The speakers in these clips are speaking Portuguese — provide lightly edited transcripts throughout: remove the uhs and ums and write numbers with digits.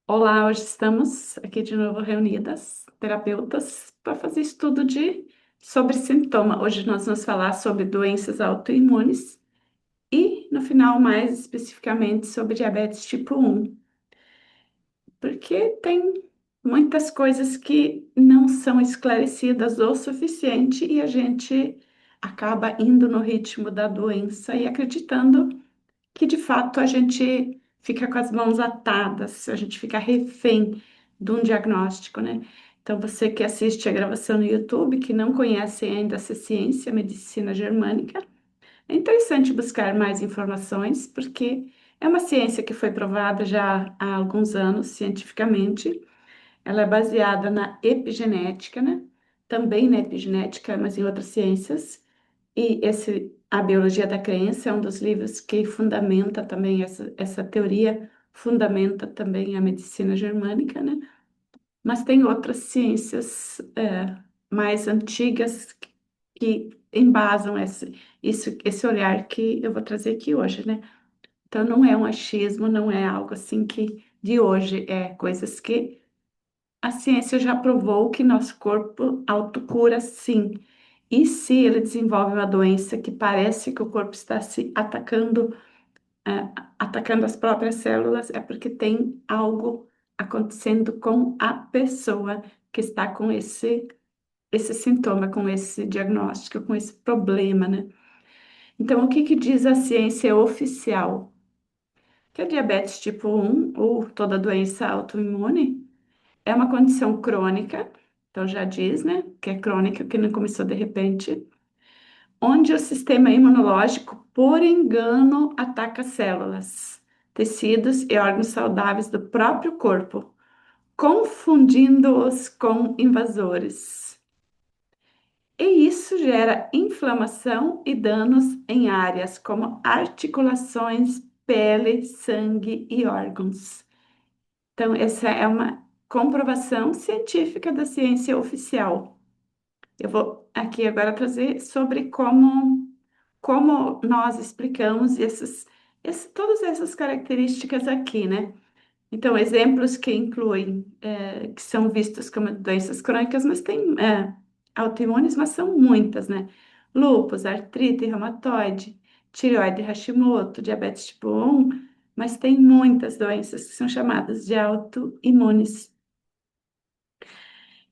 Olá, hoje estamos aqui de novo reunidas, terapeutas, para fazer estudo sobre sintoma. Hoje nós vamos falar sobre doenças autoimunes e, no final, mais especificamente sobre diabetes tipo 1, porque tem muitas coisas que não são esclarecidas o suficiente e a gente acaba indo no ritmo da doença e acreditando que de fato a gente fica com as mãos atadas, a gente fica refém de um diagnóstico, né? Então, você que assiste a gravação no YouTube, que não conhece ainda essa ciência, medicina germânica, é interessante buscar mais informações, porque é uma ciência que foi provada já há alguns anos cientificamente. Ela é baseada na epigenética, né? Também na epigenética, mas em outras ciências. E A Biologia da Crença é um dos livros que fundamenta também essa teoria, fundamenta também a medicina germânica, né? Mas tem outras ciências mais antigas que embasam esse olhar que eu vou trazer aqui hoje, né? Então não é um achismo, não é algo assim que de hoje, é coisas que a ciência já provou que nosso corpo autocura sim. E se ele desenvolve uma doença que parece que o corpo está se atacando, atacando as próprias células, é porque tem algo acontecendo com a pessoa que está com esse sintoma, com esse diagnóstico, com esse problema, né? Então, o que que diz a ciência oficial? Que a diabetes tipo 1, ou toda doença autoimune, é uma condição crônica, então já diz, né, que é crônica, que não começou de repente, onde o sistema imunológico, por engano, ataca células, tecidos e órgãos saudáveis do próprio corpo, confundindo-os com invasores. E isso gera inflamação e danos em áreas como articulações, pele, sangue e órgãos. Então, essa é uma comprovação científica da ciência oficial. Eu vou aqui agora trazer sobre como nós explicamos todas essas características aqui, né? Então, exemplos que incluem, que são vistos como doenças crônicas, mas tem autoimunes, mas são muitas, né? Lúpus, artrite reumatoide, tireoide Hashimoto, diabetes tipo 1, mas tem muitas doenças que são chamadas de autoimunes.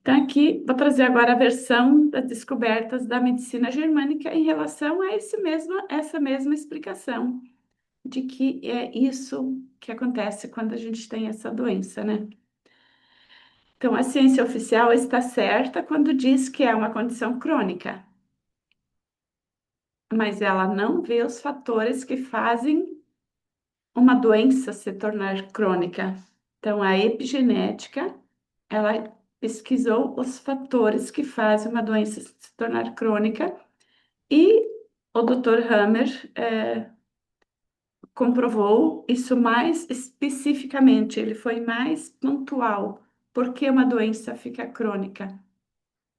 Então, aqui vou trazer agora a versão das descobertas da medicina germânica em relação a essa mesma explicação de que é isso que acontece quando a gente tem essa doença, né? Então, a ciência oficial está certa quando diz que é uma condição crônica, mas ela não vê os fatores que fazem uma doença se tornar crônica. Então, a epigenética, ela pesquisou os fatores que fazem uma doença se tornar crônica e o Dr. Hammer comprovou isso mais especificamente, ele foi mais pontual. Por que uma doença fica crônica?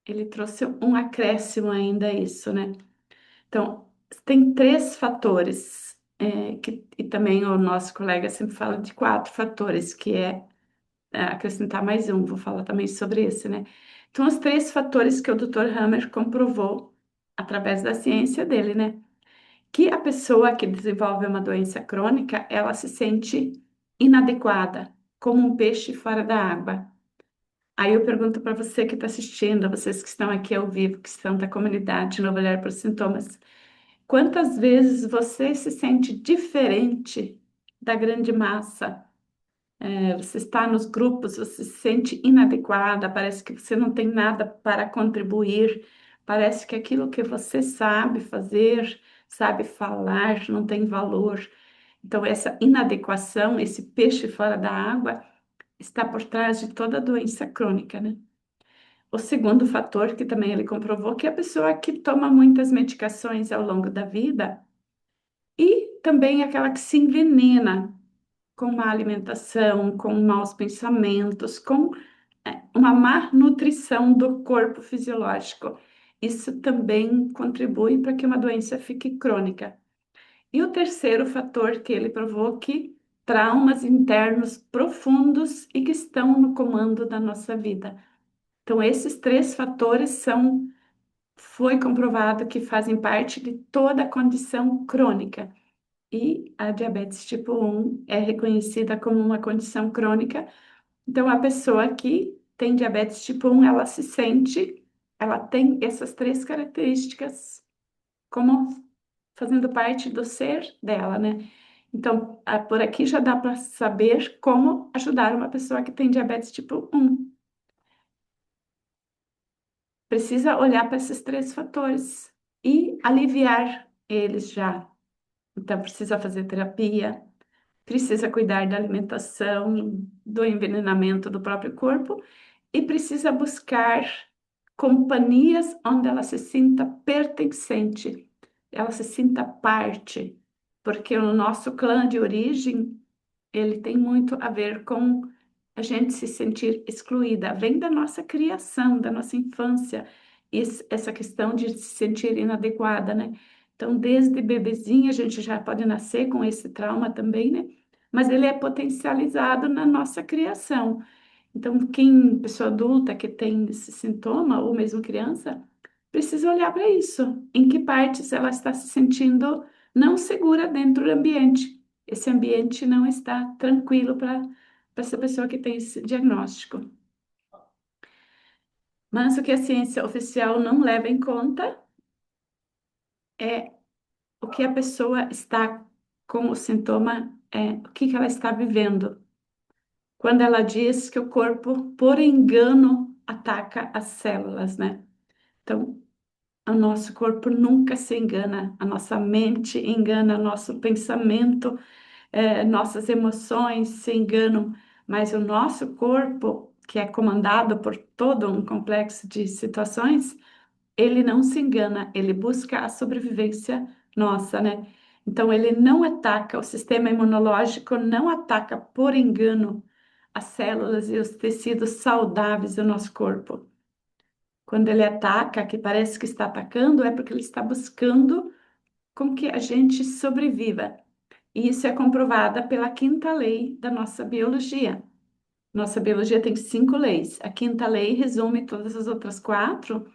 Ele trouxe um acréscimo ainda a isso, né? Então, tem três fatores, e também o nosso colega sempre fala de quatro fatores, que acrescentar mais um, vou falar também sobre esse, né? Então, os três fatores que o Dr. Hammer comprovou através da ciência dele, né? Que a pessoa que desenvolve uma doença crônica, ela se sente inadequada, como um peixe fora da água. Aí eu pergunto para você que está assistindo, vocês que estão aqui ao vivo, que estão da comunidade Novo Olhar para os Sintomas, quantas vezes você se sente diferente da grande massa? Você está nos grupos, você se sente inadequada, parece que você não tem nada para contribuir, parece que aquilo que você sabe fazer, sabe falar, não tem valor. Então, essa inadequação, esse peixe fora da água, está por trás de toda doença crônica, né? O segundo fator, que também ele comprovou, que é a pessoa que toma muitas medicações ao longo da vida e também aquela que se envenena com má alimentação, com maus pensamentos, com uma má nutrição do corpo fisiológico. Isso também contribui para que uma doença fique crônica. E o terceiro fator que ele provou que traumas internos profundos e que estão no comando da nossa vida. Então, esses três fatores foi comprovado que fazem parte de toda a condição crônica. E a diabetes tipo 1 é reconhecida como uma condição crônica. Então, a pessoa que tem diabetes tipo 1, ela tem essas três características como fazendo parte do ser dela, né? Então, por aqui já dá para saber como ajudar uma pessoa que tem diabetes tipo 1. Precisa olhar para esses três fatores e aliviar eles já. Então, precisa fazer terapia, precisa cuidar da alimentação, do envenenamento do próprio corpo e precisa buscar companhias onde ela se sinta pertencente, ela se sinta parte, porque o nosso clã de origem, ele tem muito a ver com a gente se sentir excluída, vem da nossa criação, da nossa infância, essa questão de se sentir inadequada, né? Então, desde bebezinha, a gente já pode nascer com esse trauma também, né? Mas ele é potencializado na nossa criação. Então, pessoa adulta que tem esse sintoma, ou mesmo criança, precisa olhar para isso. Em que partes ela está se sentindo não segura dentro do ambiente. Esse ambiente não está tranquilo para essa pessoa que tem esse diagnóstico. Mas o que a ciência oficial não leva em conta é o que a pessoa está com o sintoma, o que ela está vivendo. Quando ela diz que o corpo, por engano, ataca as células, né? Então, o nosso corpo nunca se engana, a nossa mente engana, nosso pensamento, nossas emoções se enganam, mas o nosso corpo, que é comandado por todo um complexo de situações, ele não se engana, ele busca a sobrevivência nossa, né? Então, ele não ataca, o sistema imunológico não ataca por engano as células e os tecidos saudáveis do nosso corpo. Quando ele ataca, que parece que está atacando, é porque ele está buscando com que a gente sobreviva. E isso é comprovado pela quinta lei da nossa biologia. Nossa biologia tem 5 leis. A quinta lei resume todas as outras 4.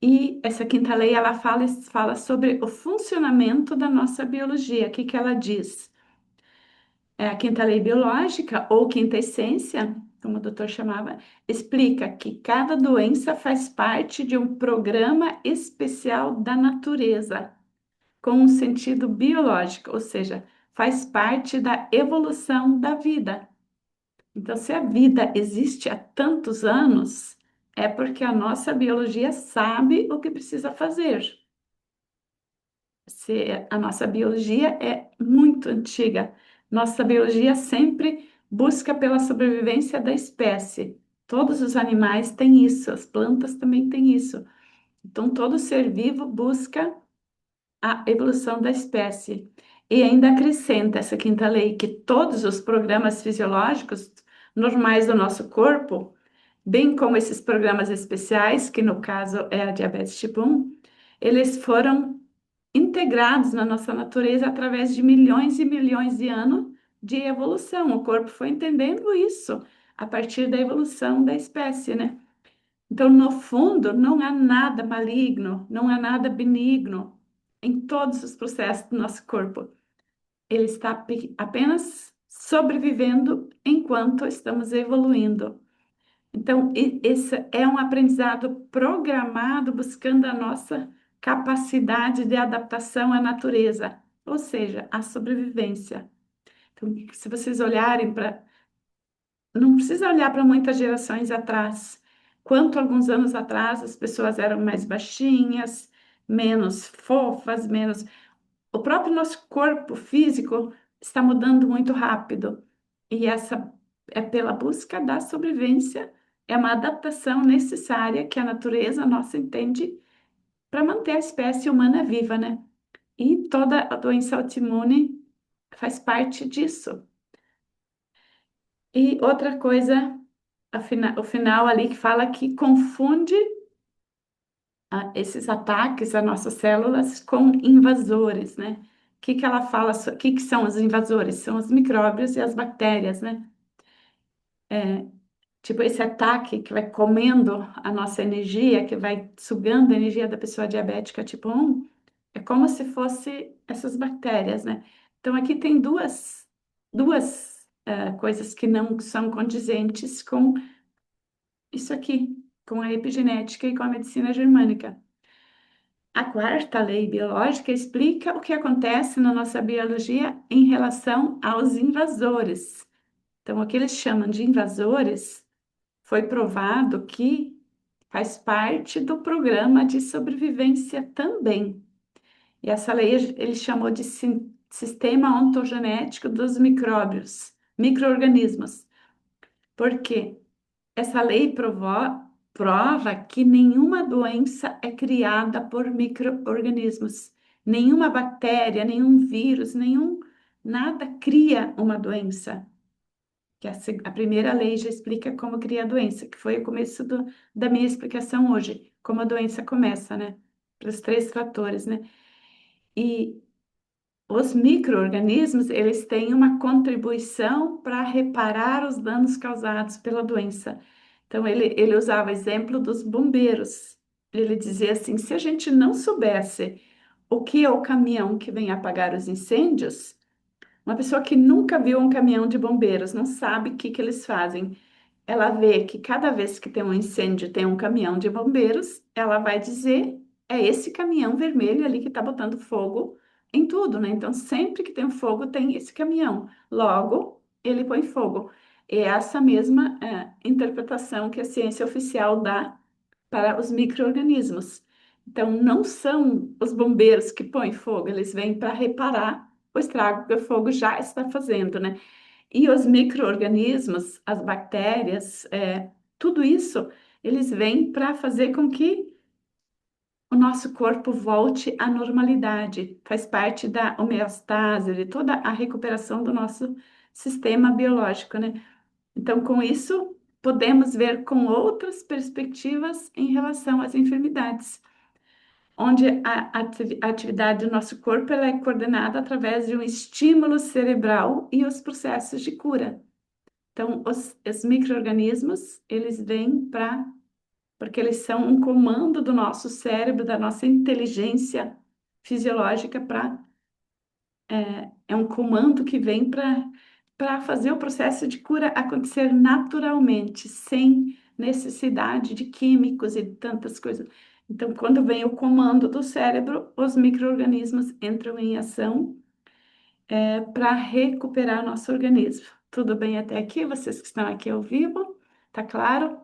E essa quinta lei, ela fala sobre o funcionamento da nossa biologia. O que que ela diz? É a quinta lei biológica, ou quinta essência, como o doutor chamava, explica que cada doença faz parte de um programa especial da natureza, com um sentido biológico, ou seja, faz parte da evolução da vida. Então, se a vida existe há tantos anos, é porque a nossa biologia sabe o que precisa fazer. A nossa biologia é muito antiga. Nossa biologia sempre busca pela sobrevivência da espécie. Todos os animais têm isso, as plantas também têm isso. Então, todo ser vivo busca a evolução da espécie. E ainda acrescenta essa quinta lei que todos os programas fisiológicos normais do nosso corpo, bem como esses programas especiais, que no caso é a diabetes tipo 1, eles foram integrados na nossa natureza através de milhões e milhões de anos de evolução. O corpo foi entendendo isso a partir da evolução da espécie, né? Então, no fundo, não há nada maligno, não há nada benigno em todos os processos do nosso corpo. Ele está apenas sobrevivendo enquanto estamos evoluindo. Então, esse é um aprendizado programado buscando a nossa capacidade de adaptação à natureza, ou seja, a sobrevivência. Então, se vocês olharem para. Não precisa olhar para muitas gerações atrás. Quanto alguns anos atrás as pessoas eram mais baixinhas, menos fofas, menos. O próprio nosso corpo físico está mudando muito rápido. E essa é pela busca da sobrevivência, é uma adaptação necessária que a natureza nossa entende para manter a espécie humana viva, né? E toda a doença autoimune faz parte disso. E outra coisa, o final ali que fala que confunde esses ataques às nossas células com invasores, né? que ela fala, o que são os invasores? São os micróbios e as bactérias, né? Tipo, esse ataque que vai comendo a nossa energia, que vai sugando a energia da pessoa diabética tipo 1, é como se fosse essas bactérias, né? Então, aqui tem duas coisas que não são condizentes com isso aqui, com a epigenética e com a medicina germânica. A quarta lei biológica explica o que acontece na nossa biologia em relação aos invasores. Então, o que eles chamam de invasores foi provado que faz parte do programa de sobrevivência também. E essa lei ele chamou de sistema ontogenético dos micróbios, micro-organismos. Por quê? Essa lei prova que nenhuma doença é criada por micro-organismos. Nenhuma bactéria, nenhum vírus, nada cria uma doença. Que a primeira lei já explica como cria a doença, que foi o começo da minha explicação hoje, como a doença começa, né? Pelos três fatores, né? E os micro-organismos, eles têm uma contribuição para reparar os danos causados pela doença. Então, ele usava o exemplo dos bombeiros. Ele dizia assim: se a gente não soubesse o que é o caminhão que vem apagar os incêndios, uma pessoa que nunca viu um caminhão de bombeiros, não sabe o que que eles fazem. Ela vê que cada vez que tem um incêndio, tem um caminhão de bombeiros, ela vai dizer, é esse caminhão vermelho ali que está botando fogo em tudo, né? Então, sempre que tem um fogo, tem esse caminhão. Logo, ele põe fogo. É essa mesma interpretação que a ciência oficial dá para os micro-organismos. Então, não são os bombeiros que põem fogo, eles vêm para reparar o estrago que o fogo já está fazendo, né? E os micro-organismos, as bactérias, tudo isso, eles vêm para fazer com que o nosso corpo volte à normalidade. Faz parte da homeostase, de toda a recuperação do nosso sistema biológico, né? Então, com isso, podemos ver com outras perspectivas em relação às enfermidades, onde a atividade do nosso corpo ela é coordenada através de um estímulo cerebral e os processos de cura. Então, os micro-organismos, eles vêm porque eles são um comando do nosso cérebro, da nossa inteligência fisiológica é um comando que vem para fazer o processo de cura acontecer naturalmente, sem necessidade de químicos e de tantas coisas. Então, quando vem o comando do cérebro, os micro-organismos entram em ação para recuperar nosso organismo. Tudo bem até aqui? Vocês que estão aqui ao vivo? Tá claro?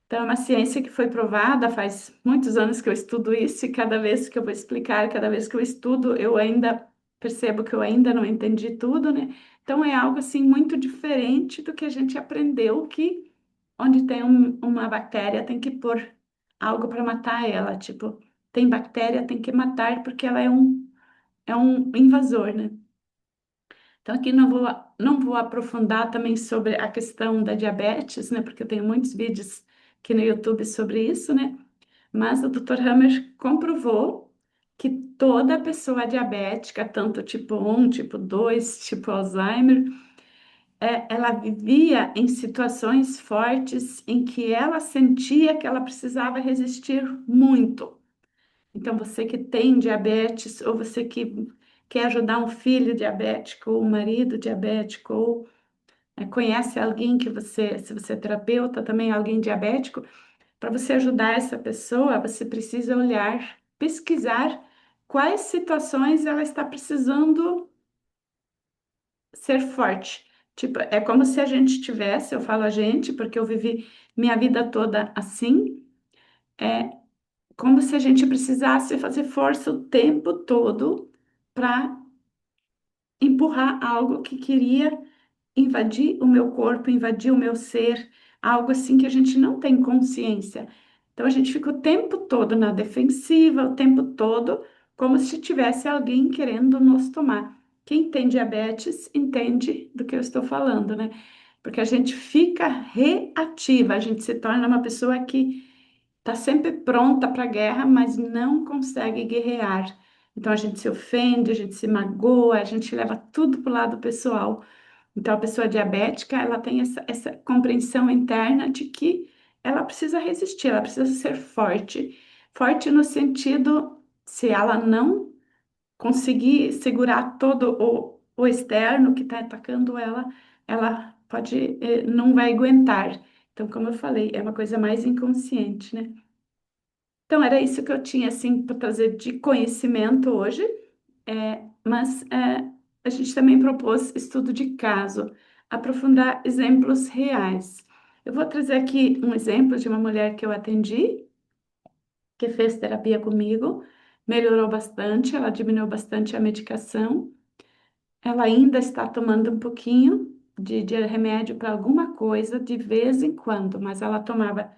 Então, é uma ciência que foi provada, faz muitos anos que eu estudo isso, e cada vez que eu vou explicar, cada vez que eu estudo, eu ainda percebo que eu ainda não entendi tudo, né? Então, é algo assim muito diferente do que a gente aprendeu que onde tem uma bactéria tem que pôr algo para matar ela, tipo, tem bactéria, tem que matar porque ela é um invasor, né? Então, aqui não vou aprofundar também sobre a questão da diabetes, né? Porque eu tenho muitos vídeos aqui no YouTube sobre isso, né? Mas o Dr. Hammer comprovou que toda pessoa diabética, tanto tipo 1, tipo 2, tipo Alzheimer, ela vivia em situações fortes em que ela sentia que ela precisava resistir muito. Então, você que tem diabetes, ou você que quer ajudar um filho diabético, ou um marido diabético, ou conhece alguém que se você é terapeuta, também alguém diabético, para você ajudar essa pessoa, você precisa olhar, pesquisar quais situações ela está precisando ser forte. Tipo, é como se a gente tivesse, eu falo a gente, porque eu vivi minha vida toda assim, é como se a gente precisasse fazer força o tempo todo para empurrar algo que queria invadir o meu corpo, invadir o meu ser, algo assim que a gente não tem consciência. Então a gente fica o tempo todo na defensiva, o tempo todo como se tivesse alguém querendo nos tomar. Quem tem diabetes entende do que eu estou falando, né? Porque a gente fica reativa, a gente se torna uma pessoa que está sempre pronta para a guerra, mas não consegue guerrear. Então a gente se ofende, a gente se magoa, a gente leva tudo para o lado pessoal. Então a pessoa diabética, ela tem essa compreensão interna de que ela precisa resistir, ela precisa ser forte. Forte no sentido, se ela não conseguir segurar todo o externo que está atacando ela, ela pode, não vai aguentar. Então, como eu falei, é uma coisa mais inconsciente, né? Então, era isso que eu tinha, assim, para trazer de conhecimento hoje, mas a gente também propôs estudo de caso, aprofundar exemplos reais. Eu vou trazer aqui um exemplo de uma mulher que eu atendi, que fez terapia comigo, melhorou bastante, ela diminuiu bastante a medicação. Ela ainda está tomando um pouquinho de remédio para alguma coisa de vez em quando, mas ela tomava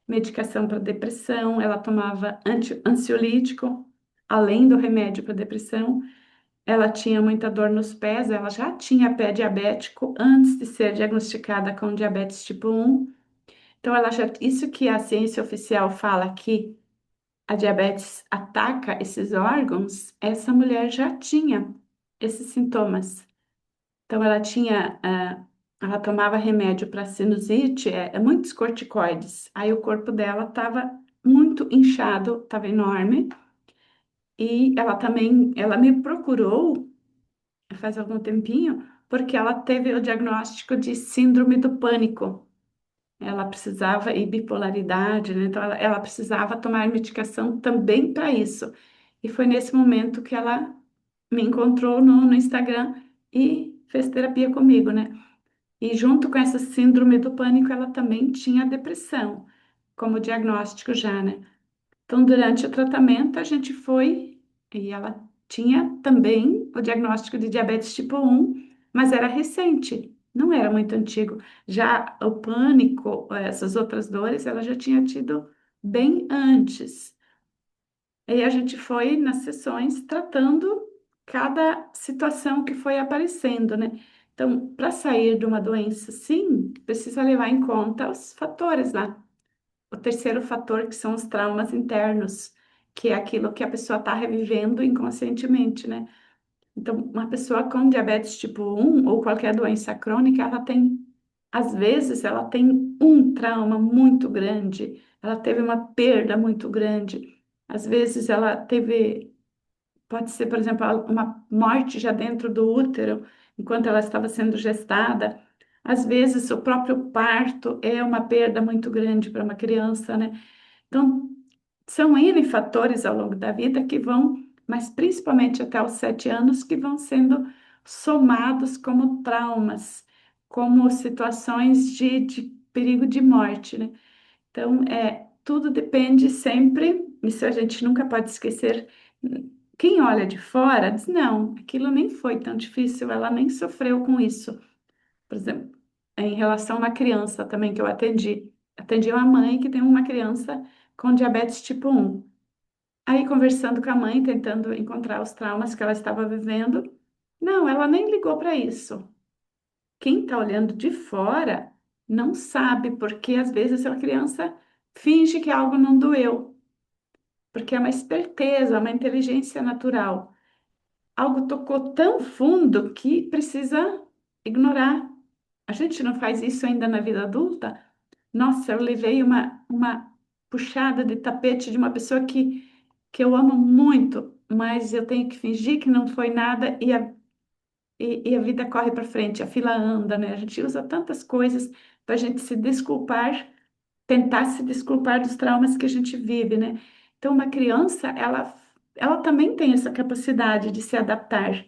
medicação para depressão, ela tomava ansiolítico, além do remédio para depressão. Ela tinha muita dor nos pés, ela já tinha pé diabético antes de ser diagnosticada com diabetes tipo 1. Então, ela já, isso que a ciência oficial fala que a diabetes ataca esses órgãos, essa mulher já tinha esses sintomas. Então, ela tomava remédio para sinusite, muitos corticoides. Aí o corpo dela estava muito inchado, estava enorme. E ela me procurou faz algum tempinho, porque ela teve o diagnóstico de síndrome do pânico. Ela precisava, e bipolaridade, né? Então, ela precisava tomar medicação também para isso. E foi nesse momento que ela me encontrou no Instagram e fez terapia comigo, né? E junto com essa síndrome do pânico, ela também tinha depressão, como diagnóstico já, né? Então, durante o tratamento, a gente foi e ela tinha também o diagnóstico de diabetes tipo 1, mas era recente, não era muito antigo. Já o pânico, essas outras dores, ela já tinha tido bem antes. E a gente foi nas sessões tratando cada situação que foi aparecendo, né? Então, para sair de uma doença, sim, precisa levar em conta os fatores lá. O terceiro fator, que são os traumas internos, que é aquilo que a pessoa está revivendo inconscientemente, né? Então, uma pessoa com diabetes tipo 1 ou qualquer doença crônica, ela tem, às vezes, ela tem um trauma muito grande, ela teve uma perda muito grande, às vezes ela teve, pode ser, por exemplo, uma morte já dentro do útero, enquanto ela estava sendo gestada. Às vezes, o próprio parto é uma perda muito grande para uma criança, né? Então, são N fatores ao longo da vida que vão, mas principalmente até os 7 anos, que vão sendo somados como traumas, como situações de perigo de morte, né? Então, tudo depende sempre, isso a gente nunca pode esquecer. Quem olha de fora diz, não, aquilo nem foi tão difícil, ela nem sofreu com isso. Por exemplo, em relação a uma criança também que eu atendi uma mãe que tem uma criança com diabetes tipo 1. Aí, conversando com a mãe, tentando encontrar os traumas que ela estava vivendo, não, ela nem ligou para isso. Quem está olhando de fora não sabe, porque às vezes a criança finge que algo não doeu, porque é uma esperteza, uma inteligência natural. Algo tocou tão fundo que precisa ignorar. A gente não faz isso ainda na vida adulta? Nossa, eu levei uma puxada de tapete de uma pessoa que eu amo muito, mas eu tenho que fingir que não foi nada e a vida corre para frente, a fila anda, né? A gente usa tantas coisas para a gente se desculpar, tentar se desculpar dos traumas que a gente vive, né? Então, uma criança, ela também tem essa capacidade de se adaptar.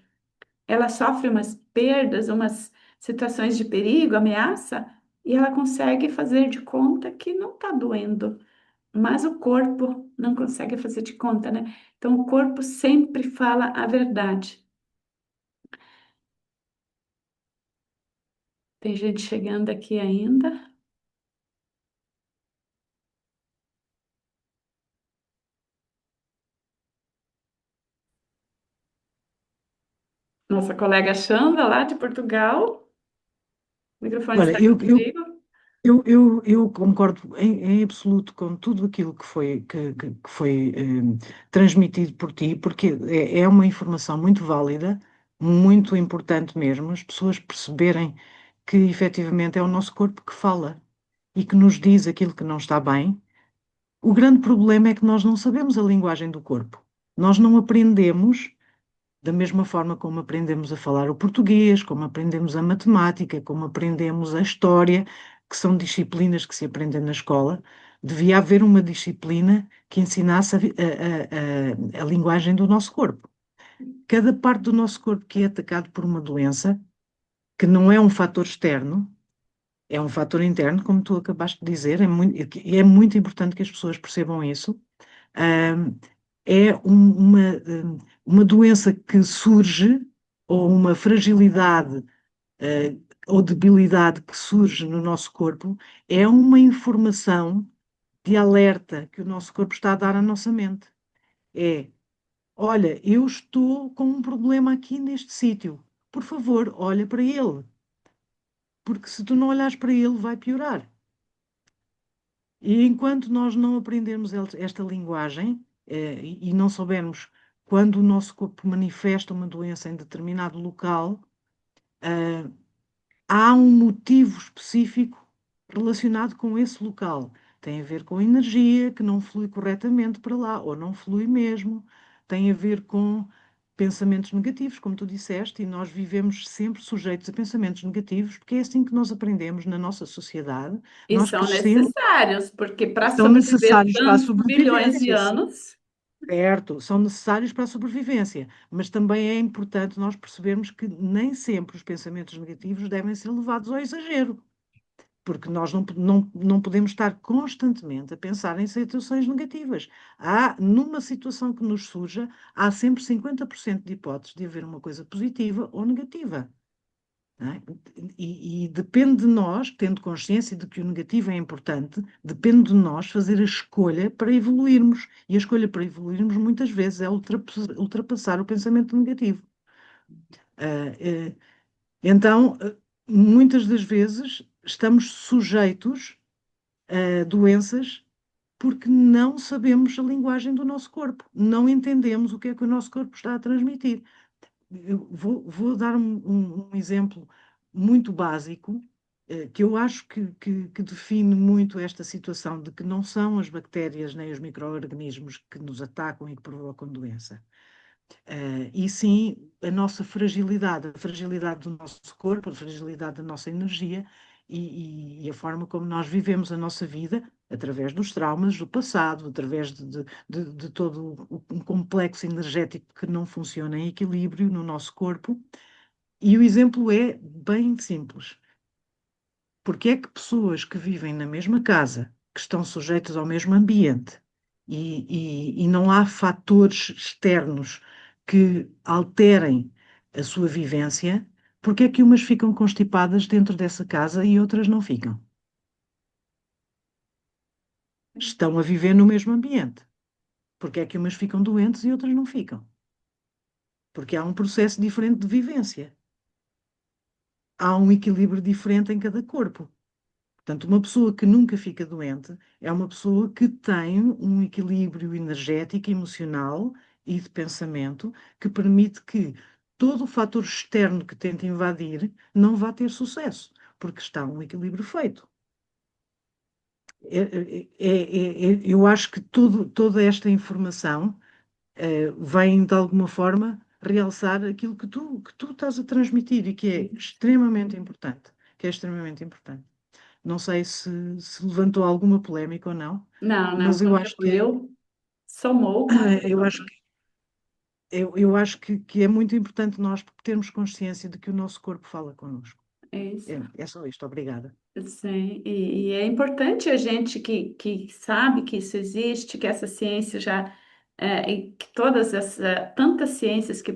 Ela sofre umas perdas, umas situações de perigo, ameaça, e ela consegue fazer de conta que não está doendo, mas o corpo não consegue fazer de conta, né? Então, o corpo sempre fala a verdade. Tem gente chegando aqui ainda. Nossa colega Xanda, lá de Portugal. O microfone Olha, está eu contigo. Eu concordo em absoluto com tudo aquilo que foi transmitido por ti, porque é uma informação muito válida, muito importante mesmo, as pessoas perceberem que efetivamente é o nosso corpo que fala e que nos diz aquilo que não está bem. O grande problema é que nós não sabemos a linguagem do corpo. Nós não aprendemos da mesma forma como aprendemos a falar o português, como aprendemos a matemática, como aprendemos a história, que são disciplinas que se aprendem na escola, devia haver uma disciplina que ensinasse a linguagem do nosso corpo. Cada parte do nosso corpo que é atacado por uma doença, que não é um fator externo, é um fator interno, como tu acabaste de dizer, é muito importante que as pessoas percebam isso. Ahm, é uma doença que surge, ou uma fragilidade, ou debilidade que surge no nosso corpo, é uma informação de alerta que o nosso corpo está a dar à nossa mente. É, olha, eu estou com um problema aqui neste sítio. Por favor, olha para ele, porque se tu não olhares para ele, vai piorar. E enquanto nós não aprendermos esta linguagem, e não soubermos quando o nosso corpo manifesta uma doença em determinado local, eh, há um motivo específico relacionado com esse local. Tem a ver com energia que não flui corretamente para lá, ou não flui mesmo. Tem a ver com pensamentos negativos, como tu disseste, e nós vivemos sempre sujeitos a pensamentos negativos, porque é assim que nós aprendemos na nossa sociedade. E Nós são crescemos necessários, porque e para são sobreviver necessários para a tantos bilhões de sobrevivência, sim. anos, Certo, são necessários para a sobrevivência, mas também é importante nós percebermos que nem sempre os pensamentos negativos devem ser levados ao exagero, porque nós não podemos estar constantemente a pensar em situações negativas. Numa situação que nos surja, há sempre 50% de hipóteses de haver uma coisa positiva ou negativa. Não é? E depende de nós, tendo consciência de que o negativo é importante, depende de nós fazer a escolha para evoluirmos. E a escolha para evoluirmos muitas vezes é ultrapassar o pensamento negativo. Ah, então, muitas das vezes estamos sujeitos a doenças porque não sabemos a linguagem do nosso corpo, não entendemos o que é que o nosso corpo está a transmitir. Eu vou dar um exemplo muito básico, que eu acho que define muito esta situação de que não são as bactérias nem os micro-organismos que nos atacam e que provocam doença. E sim a nossa fragilidade, a fragilidade do nosso corpo, a fragilidade da nossa energia e a forma como nós vivemos a nossa vida através dos traumas do passado, através de todo um complexo energético que não funciona em equilíbrio no nosso corpo. E o exemplo é bem simples. Porque é que pessoas que vivem na mesma casa, que estão sujeitas ao mesmo ambiente, e não há fatores externos que alterem a sua vivência, porque é que umas ficam constipadas dentro dessa casa e outras não ficam? Estão a viver no mesmo ambiente. Porque é que umas ficam doentes e outras não ficam? Porque há um processo diferente de vivência. Há um equilíbrio diferente em cada corpo. Portanto, uma pessoa que nunca fica doente é uma pessoa que tem um equilíbrio energético, emocional e de pensamento que permite que todo o fator externo que tenta invadir não vá ter sucesso, porque está um equilíbrio feito. Eu acho que toda esta informação vem, de alguma forma, realçar aquilo que tu estás a transmitir e que é extremamente importante. Que é extremamente importante. Não sei se levantou alguma polémica ou não, não, não mas eu acho que contribuiu, somou com a eu acho que eu acho que é muito importante nós termos consciência de que o nosso corpo fala connosco. é isso. É só isto, obrigada. Sim, e é importante a gente que sabe que isso existe, que essa ciência já, e que todas essas, tantas ciências que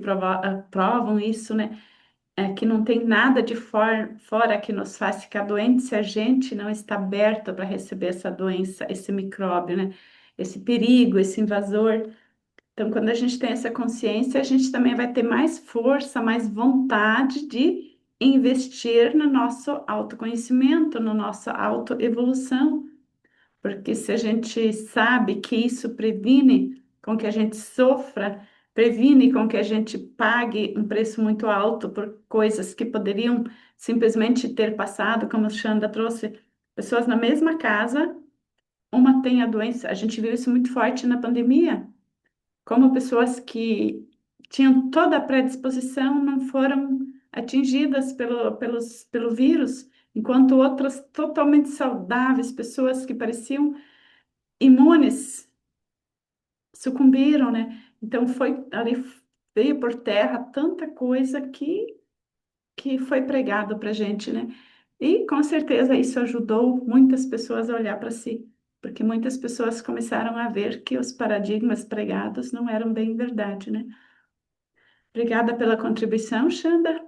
provam isso, né? Que não tem nada de fora que nos faz ficar doente se a gente não está aberto para receber essa doença, esse micróbio, né? Esse perigo, esse invasor. Então, quando a gente tem essa consciência, a gente também vai ter mais força, mais vontade de investir no nosso autoconhecimento, na nossa autoevolução, porque se a gente sabe que isso previne com que a gente sofra, previne com que a gente pague um preço muito alto por coisas que poderiam simplesmente ter passado, como a Xanda trouxe, pessoas na mesma casa, uma tem a doença, a gente viu isso muito forte na pandemia, como pessoas que tinham toda a predisposição não foram atingidas pelo vírus, enquanto outras totalmente saudáveis, pessoas que pareciam imunes, sucumbiram, né? Então foi ali veio por terra tanta coisa que foi pregado para gente, né? E com certeza isso ajudou muitas pessoas a olhar para si, porque muitas pessoas começaram a ver que os paradigmas pregados não eram bem verdade, né? Obrigada pela contribuição, Xanda.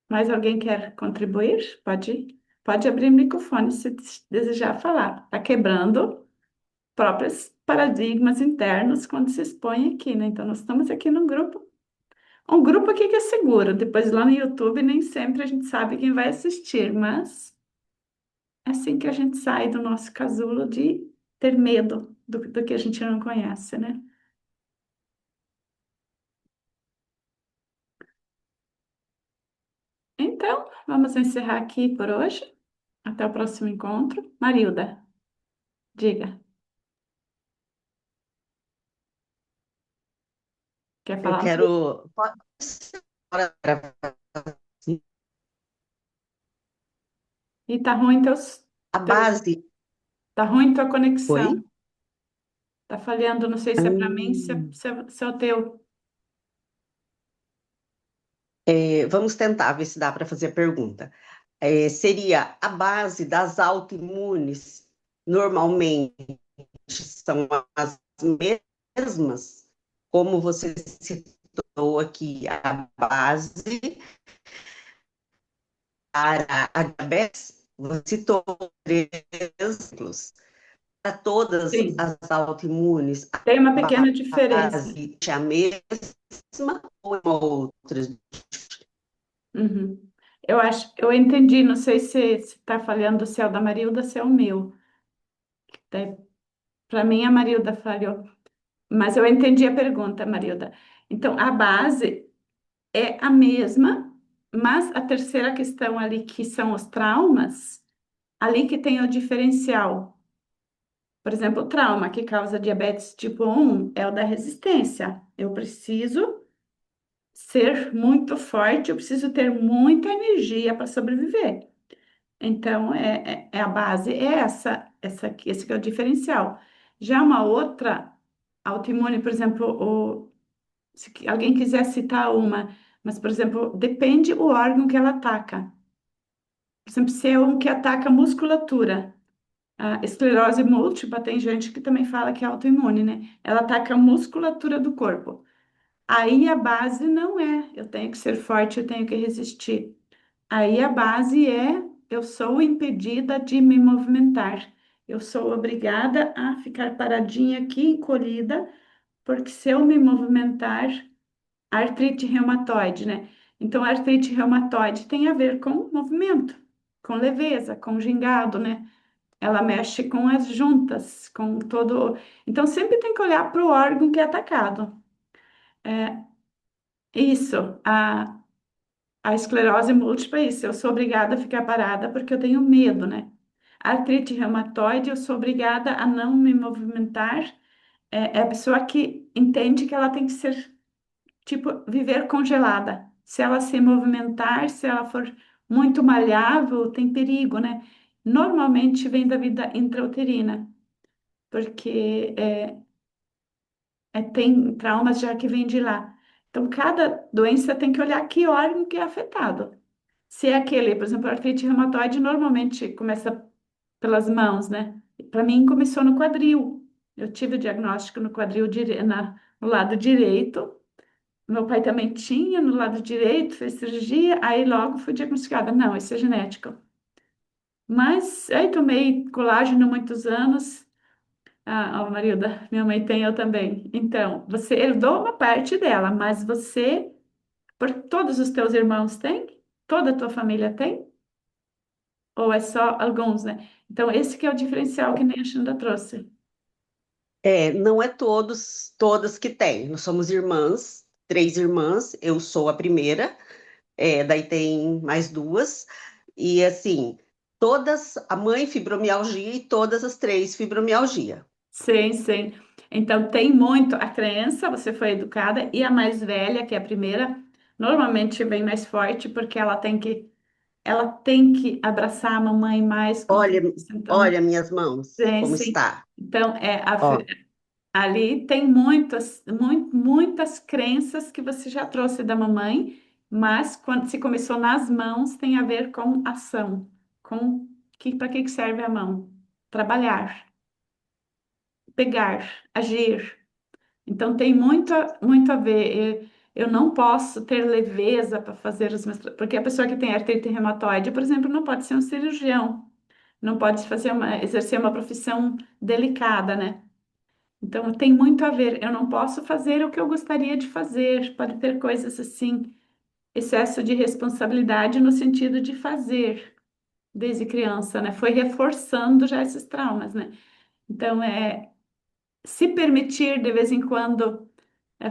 Mais alguém quer contribuir? Pode abrir o microfone se desejar falar. Está quebrando próprios paradigmas internos quando se expõe aqui, né? Então, nós estamos aqui num grupo. Um grupo aqui que é seguro. Depois, lá no YouTube, nem sempre a gente sabe quem vai assistir, mas é assim que a gente sai do nosso casulo de ter medo do que a gente não conhece, né? Então, vamos encerrar aqui por hoje. Até o próximo encontro. Marilda, diga, quer Eu falar? quero. Pode ser agora gravar, assim. E tá ruim A teu, base. tá ruim tua Oi? conexão. Tá falhando, não sei se é para mim, Hum, se é o teu. vamos tentar ver se dá para fazer a pergunta. Seria a base das autoimunes, normalmente são as mesmas, como você citou aqui, a base para a diabetes, você citou três exemplos. Para todas Sim, as autoimunes, tem uma a pequena diferença. base é a mesma ou é uma outra? Uhum. Eu acho, eu entendi, não sei se está falhando se é o da Marilda, se é o meu. Para mim, a Marilda falhou. Mas eu entendi a pergunta, Marilda. Então, a base é a mesma, mas a terceira questão ali, que são os traumas, ali que tem o diferencial. Por exemplo, o trauma que causa diabetes tipo 1 é o da resistência. Eu preciso ser muito forte, eu preciso ter muita energia para sobreviver. Então, a base é esse que é o diferencial. Já uma outra autoimune, por exemplo, se alguém quiser citar uma, mas, por exemplo, depende o órgão que ela ataca. Por exemplo, se é um que ataca a musculatura, a esclerose múltipla, tem gente que também fala que é autoimune, né? Ela ataca a musculatura do corpo. Aí a base não é, eu tenho que ser forte, eu tenho que resistir. Aí a base é, eu sou impedida de me movimentar. Eu sou obrigada a ficar paradinha aqui, encolhida, porque se eu me movimentar, artrite reumatoide, né? Então, a artrite reumatoide tem a ver com movimento, com leveza, com gingado, né? Ela mexe com as juntas, com todo. Então, sempre tem que olhar para o órgão que é atacado. Isso, a esclerose múltipla é isso. Eu sou obrigada a ficar parada porque eu tenho medo, né? A artrite reumatoide, eu sou obrigada a não me movimentar. É a pessoa que entende que ela tem que ser, tipo, viver congelada. Se ela se movimentar, se ela for muito malhável, tem perigo, né? Normalmente vem da vida intrauterina, porque tem traumas já que vêm de lá. Então, cada doença tem que olhar que órgão que é afetado. Se é aquele, por exemplo, a artrite reumatoide normalmente começa pelas mãos, né? Para mim começou no quadril. Eu tive o diagnóstico no quadril no lado direito. Meu pai também tinha no lado direito, fez cirurgia, aí logo fui diagnosticada. Não, isso é genético. Mas aí tomei colágeno muitos anos. Ah, ó, Marilda, minha mãe tem, eu também. Então, você herdou uma parte dela, mas você, por todos os teus irmãos têm? toda a tua família tem? Ou é só alguns, né? Então, esse que é o diferencial que nem a Xanda trouxe. Não é todas que têm. Nós somos irmãs, três irmãs, eu sou a primeira, daí tem mais duas, e assim, todas, a mãe fibromialgia e todas as três fibromialgia. Sim, sim. Então, tem muito a crença, você foi educada, e a mais velha, que é a primeira, normalmente vem mais forte, porque ela tem que abraçar a mamãe mais com Olha, todos os sintomas. olha minhas mãos, Sim, como sim. está. Então, Ó, ali tem muitas crenças que você já trouxe da mamãe, mas quando se começou nas mãos, tem a ver com ação, com para que serve a mão? Trabalhar, pegar, agir. Então tem muito a ver. Eu não posso ter leveza para fazer os meus, porque a pessoa que tem artrite reumatoide, por exemplo, não pode ser um cirurgião, não pode exercer uma profissão delicada, né? Então tem muito a ver. Eu não posso fazer o que eu gostaria de fazer. Pode ter coisas assim, excesso de responsabilidade no sentido de fazer desde criança, né? Foi reforçando já esses traumas, né? Então se permitir de vez em quando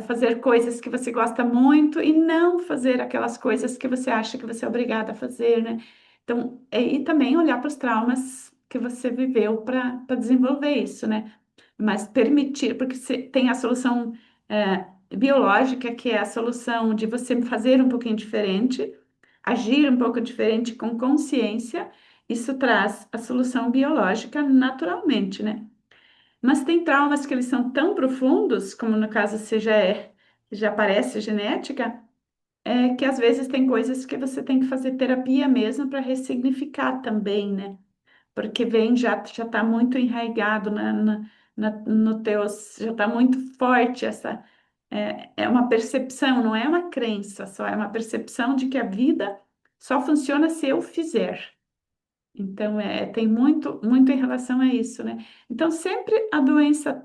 fazer coisas que você gosta muito e não fazer aquelas coisas que você acha que você é obrigada a fazer, né? Então, e também olhar para os traumas que você viveu para desenvolver isso, né? Mas permitir, porque tem a solução biológica, que é a solução de você fazer um pouquinho diferente, agir um pouco diferente com consciência, isso traz a solução biológica naturalmente, né? Mas tem traumas que eles são tão profundos, como no caso se já parece genética, que às vezes tem coisas que você tem que fazer terapia mesmo para ressignificar também, né? Porque já está muito enraizado no teu, já está muito forte essa, é uma percepção, não é uma crença só, é uma percepção de que a vida só funciona se eu fizer. Então, tem muito em relação a isso, né? Então, sempre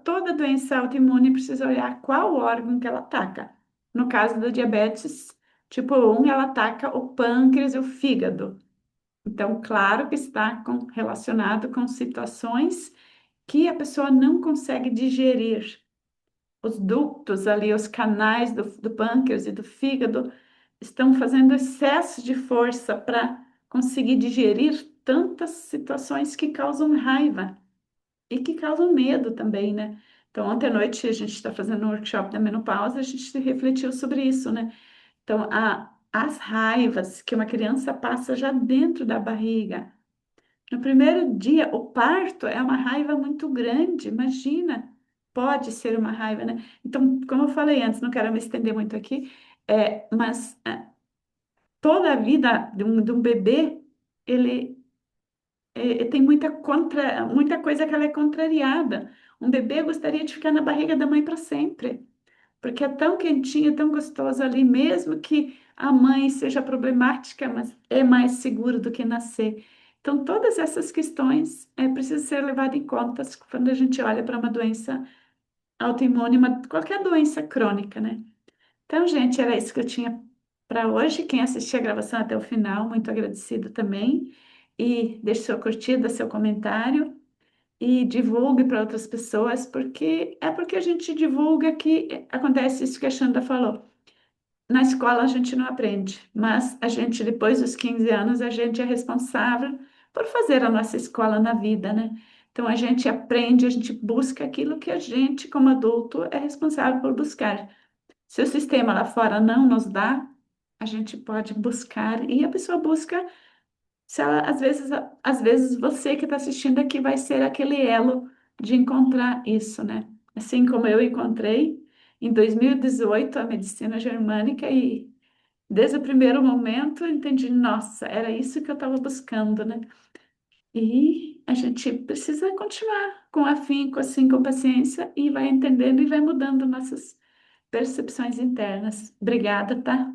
toda doença autoimune precisa olhar qual órgão que ela ataca. No caso da diabetes tipo 1, ela ataca o pâncreas e o fígado. Então, claro que está relacionado com situações que a pessoa não consegue digerir. Os ductos ali, os canais do pâncreas e do fígado estão fazendo excesso de força para conseguir digerir tantas situações que causam raiva e que causam medo também, né? Então, ontem à noite a gente está fazendo um workshop da menopausa, a gente refletiu sobre isso, né? Então, as raivas que uma criança passa já dentro da barriga. No primeiro dia, o parto é uma raiva muito grande, imagina, pode ser uma raiva, né? Então, como eu falei antes, não quero me estender muito aqui, mas toda a vida de um bebê, ele tem muita coisa que ela é contrariada. Um bebê gostaria de ficar na barriga da mãe para sempre, porque é tão quentinho, tão gostoso ali, mesmo que a mãe seja problemática, mas é mais seguro do que nascer. Então, todas essas questões precisam ser levadas em conta quando a gente olha para uma doença autoimune, qualquer doença crônica, né? Então, gente, era isso que eu tinha para hoje. Quem assistiu a gravação até o final, muito agradecido também. E deixe sua curtida, seu comentário e divulgue para outras pessoas, porque a gente divulga que acontece isso que a Xanda falou. Na escola a gente não aprende, mas a gente, depois dos 15 anos, a gente é responsável por fazer a nossa escola na vida, né? Então a gente aprende, a gente busca aquilo que a gente, como adulto, é responsável por buscar. Se o sistema lá fora não nos dá, a gente pode buscar e a pessoa busca. Se ela, às vezes você que está assistindo aqui vai ser aquele elo de encontrar isso, né? Assim como eu encontrei em 2018 a medicina germânica e desde o primeiro momento eu entendi, nossa, era isso que eu estava buscando, né? E a gente precisa continuar com afinco, assim, com paciência e vai entendendo e vai mudando nossas percepções internas. Obrigada, tá?